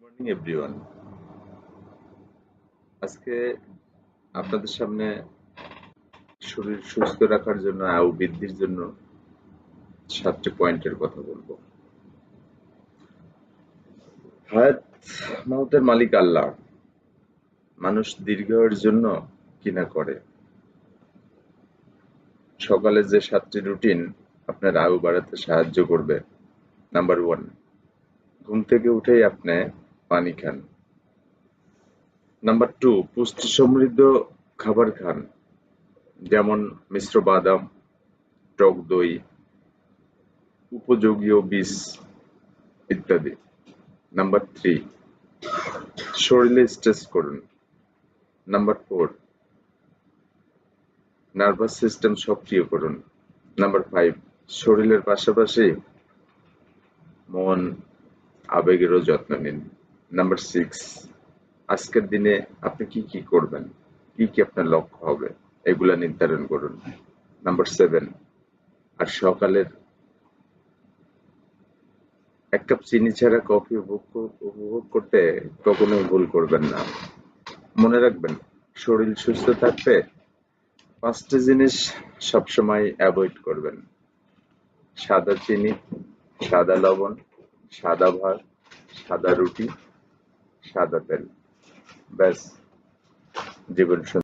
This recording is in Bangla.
Morning everyone. আজকে আপনাদের সামনে শরীর সুস্থ রাখার জন্য আয়ু বৃদ্ধির জন্য 7টি পয়েন্টের কথা বলবো। হায়াত মাউতের মালিক আল্লাহ। মানুষ দীর্ঘায়ুর জন্য কি না করে। সকালে যে 7টি রুটিন আপনার আয়ু বাড়াতে সাহায্য করবে। নাম্বার 1, ঘুম থেকে উঠেই আপনি পানি খান। নাম্বার 2, পুষ্টি সমৃদ্ধ খাবার খান, যেমন মিশ্র বাদাম, টক দই, উপযোগীয় বীজ ইত্যাদি। নাম্বার 3, শরীরে স্ট্রেচ করুন। নাম্বার 4, নার্ভাস সিস্টেম সক্রিয় করুন। নাম্বার 5, শরীরের পাশাপাশি মন, আবেগেরও যত্ন নিন। নাম্বার 6, আজকের দিনে আপনি কি কি করবেন, কি আপনার লক্ষ্য হবে, এগুলা নির্ধারণ করুন। নাম্বার 7, আর সকালের 1 কাপ চিনি ছাড়া কফি উপভোগ করতে কখনোই ভুল করবেন না। মনে রাখবেন, শরীর সুস্থ থাকতে 5টি জিনিস সবসময় অ্যাভয়েড করবেন: সাদা চিনি, সাদা লবণ, সাদা ভাত, সাদা রুটি, সাদা তেল। ব্যাস, জীবন